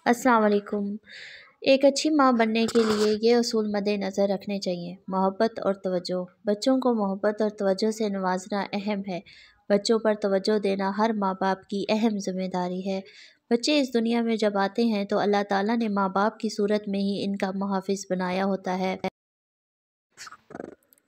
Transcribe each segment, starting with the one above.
السلام علیکم۔ ایک اچھی ماں بننے کے لیے یہ اصول مد نظر رکھنے چاہیے۔ محبت اور توجہ۔ بچوں کو محبت اور توجہ سے نوازنا اہم ہے۔ بچوں پر توجہ دینا ہر ماں باپ کی اہم ذمہ داری ہے۔ بچے اس دنیا میں جب آتے ہیں تو اللہ تعالیٰ نے ماں باپ کی صورت میں ہی ان کا محافظ بنایا ہوتا ہے۔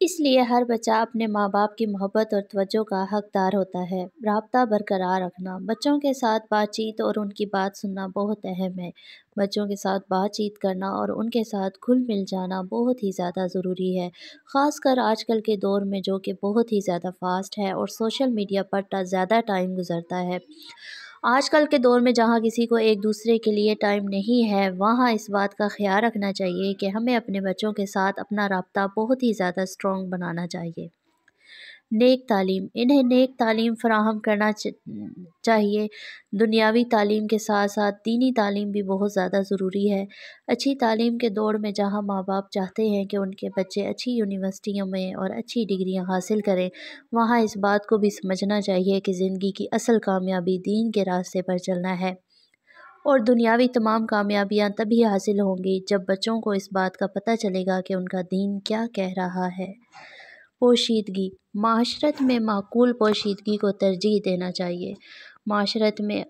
اس لیے ہر بچہ اپنے ماں باپ کی محبت اور توجہ کا حقدار ہوتا ہے۔ رابطہ برقرار رکھنا۔ بچوں کے ساتھ بات چیت اور ان کی بات سننا بہت اہم ہے۔ بچوں کے ساتھ بات چیت کرنا اور ان کے ساتھ گھل مل جانا بہت ہی زیادہ ضروری ہے، خاص کر آج کل کے دور میں جو کہ بہت ہی زیادہ فاسٹ ہے اور سوشل میڈیا پر زیادہ ٹائم گزرتا ہے۔ آج کل کے دور میں جہاں کسی کو ایک دوسرے کے لیے ٹائم نہیں ہے، وہاں اس بات کا خیال رکھنا چاہیے کہ ہمیں اپنے بچوں کے ساتھ اپنا رابطہ بہت ہی زیادہ اسٹرانگ بنانا چاہیے۔ نیک تعلیم۔ انہیں نیک تعلیم فراہم کرنا چاہیے۔ دنیاوی تعلیم کے ساتھ ساتھ دینی تعلیم بھی بہت زیادہ ضروری ہے۔ اچھی تعلیم کے دور میں جہاں ماں باپ چاہتے ہیں کہ ان کے بچے اچھی یونیورسٹیوں میں اور اچھی ڈگریاں حاصل کریں، وہاں اس بات کو بھی سمجھنا چاہیے کہ زندگی کی اصل کامیابی دین کے راستے پر چلنا ہے، اور دنیاوی تمام کامیابیاں تبھی حاصل ہوں گی جب بچوں کو اس بات کا پتہ چلے گا کہ ان کا دین کیا کہہ رہا ہے۔ پوشیدگی۔ معاشرت میں معقول پوشیدگی کو ترجیح دینا چاہیے۔ معاشرت میں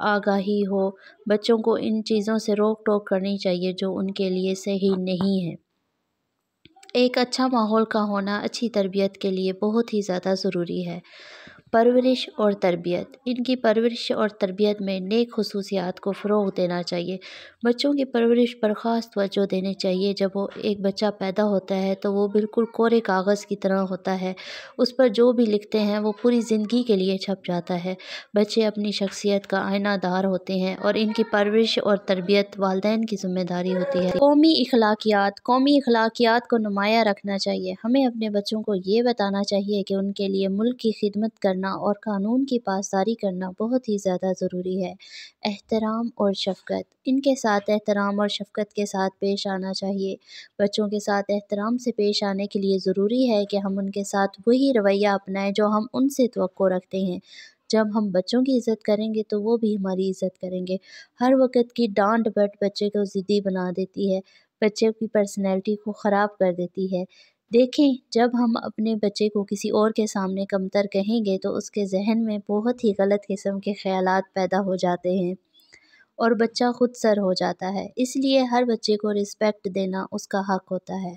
آگاہی ہو، بچوں کو ان چیزوں سے روک ٹوک کرنی چاہیے جو ان کے لیے صحیح نہیں ہے۔ ایک اچھا ماحول کا ہونا اچھی تربیت کے لیے بہت ہی زیادہ ضروری ہے۔ پرورش اور تربیت۔ ان کی پرورش اور تربیت میں نیک خصوصیات کو فروغ دینا چاہیے۔ بچوں کی پرورش پر خاص توجہ دینی چاہیے۔ جب وہ ایک بچہ پیدا ہوتا ہے تو وہ بالکل کورے کاغذ کی طرح ہوتا ہے، اس پر جو بھی لکھتے ہیں وہ پوری زندگی کے لیے چھپ جاتا ہے۔ بچے اپنی شخصیت کا آئینہ دار ہوتے ہیں اور ان کی پرورش اور تربیت والدین کی ذمہ داری ہوتی ہے۔ قومی اخلاقیات۔ قومی اخلاقیات کو نمایاں رکھنا چاہیے۔ ہمیں اپنے بچوں کو یہ بتانا چاہیے کہ ان کے لیے ملک کی خدمت کرنا اور قانون کی پاسداری کرنا بہت ہی زیادہ ضروری ہے۔ احترام اور شفقت۔ ان کے ساتھ احترام اور شفقت کے ساتھ پیش آنا چاہیے۔ بچوں کے ساتھ احترام سے پیش آنے کے لیے ضروری ہے کہ ہم ان کے ساتھ وہی رویہ اپنائیں جو ہم ان سے توقع رکھتے ہیں۔ جب ہم بچوں کی عزت کریں گے تو وہ بھی ہماری عزت کریں گے۔ ہر وقت کی ڈانٹ ڈپٹ بچے کو ضدی بنا دیتی ہے، بچے کی پرسنالٹی کو خراب کر دیتی ہے۔ دیکھیں، جب ہم اپنے بچے کو کسی اور کے سامنے کمتر کہیں گے تو اس کے ذہن میں بہت ہی غلط قسم کے خیالات پیدا ہو جاتے ہیں اور بچہ خود سر ہو جاتا ہے۔ اس لیے ہر بچے کو رسپیکٹ دینا اس کا حق ہوتا ہے۔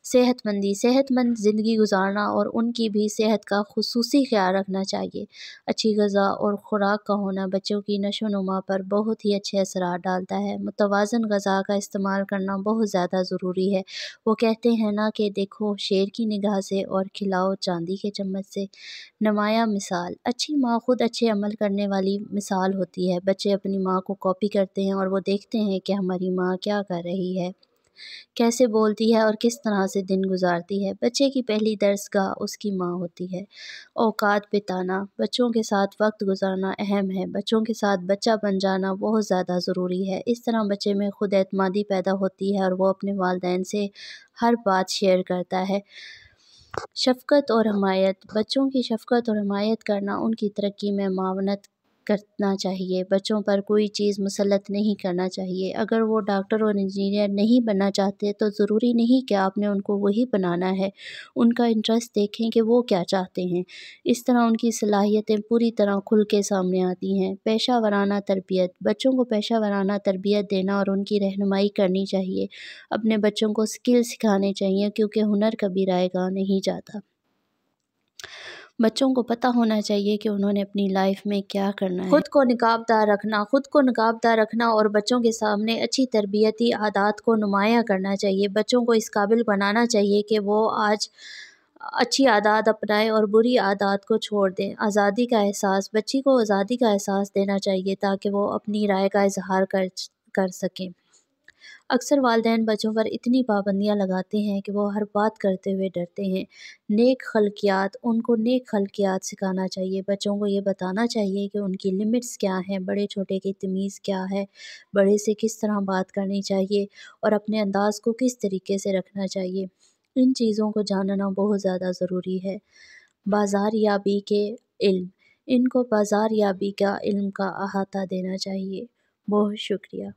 صحت مندی۔ صحت مند زندگی گزارنا اور ان کی بھی صحت کا خصوصی خیال رکھنا چاہیے۔ اچھی غذا اور خوراک کا ہونا بچوں کی نشو و نما پر بہت ہی اچھے اثرات ڈالتا ہے۔ متوازن غذا کا استعمال کرنا بہت زیادہ ضروری ہے۔ وہ کہتے ہیں نا کہ دیکھو شیر کی نگاہ سے اور کھلاؤ چاندی کے چمچ سے۔ نمایاں مثال۔ اچھی ماں خود اچھے عمل کرنے والی مثال ہوتی ہے۔ بچے اپنی ماں کو کاپی کرتے ہیں اور وہ دیکھتے ہیں کہ ہماری ماں کیا کر رہی ہے، کیسے بولتی ہے اور کس طرح سے دن گزارتی ہے۔ بچے کی پہلی درسگاہ اس کی ماں ہوتی ہے۔ اوقات بتانا۔ بچوں کے ساتھ وقت گزارنا اہم ہے۔ بچوں کے ساتھ بچہ بن جانا بہت زیادہ ضروری ہے۔ اس طرح بچے میں خود اعتمادی پیدا ہوتی ہے اور وہ اپنے والدین سے ہر بات شیئر کرتا ہے۔ شفقت اور حمایت۔ بچوں کی شفقت اور حمایت کرنا ان کی ترقی میں معاونت کرنا چاہیے۔ بچوں پر کوئی چیز مسلط نہیں کرنا چاہیے۔ اگر وہ ڈاکٹر اور انجینئر نہیں بننا چاہتے تو ضروری نہیں کہ آپ نے ان کو وہی بنانا ہے۔ ان کا انٹرسٹ دیکھیں کہ وہ کیا چاہتے ہیں۔ اس طرح ان کی صلاحیتیں پوری طرح کھل کے سامنے آتی ہیں۔ پیشہ ورانہ تربیت۔ بچوں کو پیشہ ورانہ تربیت دینا اور ان کی رہنمائی کرنی چاہیے۔ اپنے بچوں کو اسکل سکھانے چاہیے کیونکہ ہنر کبھی رائے گاہ نہیں جاتا۔ بچوں کو پتہ ہونا چاہیے کہ انہوں نے اپنی لائف میں کیا کرنا ہے۔ خود کو نقابدار رکھنا۔ خود کو نقابدار رکھنا اور بچوں کے سامنے اچھی تربیتی عادات کو نمایاں کرنا چاہیے۔ بچوں کو اس قابل بنانا چاہیے کہ وہ آج اچھی عادات اپنائیں اور بری عادات کو چھوڑ دیں۔ آزادی کا احساس۔ بچی کو آزادی کا احساس دینا چاہیے تاکہ وہ اپنی رائے کا اظہار کر سکیں۔ اکثر والدین بچوں پر اتنی پابندیاں لگاتے ہیں کہ وہ ہر بات کرتے ہوئے ڈرتے ہیں۔ نیک خلقیات۔ ان کو نیک خلقیات سکھانا چاہیے۔ بچوں کو یہ بتانا چاہیے کہ ان کی لمٹس کیا ہیں، بڑے چھوٹے کی تمیز کیا ہے، بڑے سے کس طرح بات کرنی چاہیے اور اپنے انداز کو کس طریقے سے رکھنا چاہیے۔ ان چیزوں کو جاننا بہت زیادہ ضروری ہے۔ بازاریابی کے علم۔ ان کو بازاریابی کا علم کا احاطہ دینا چاہیے۔ بہت شکریہ۔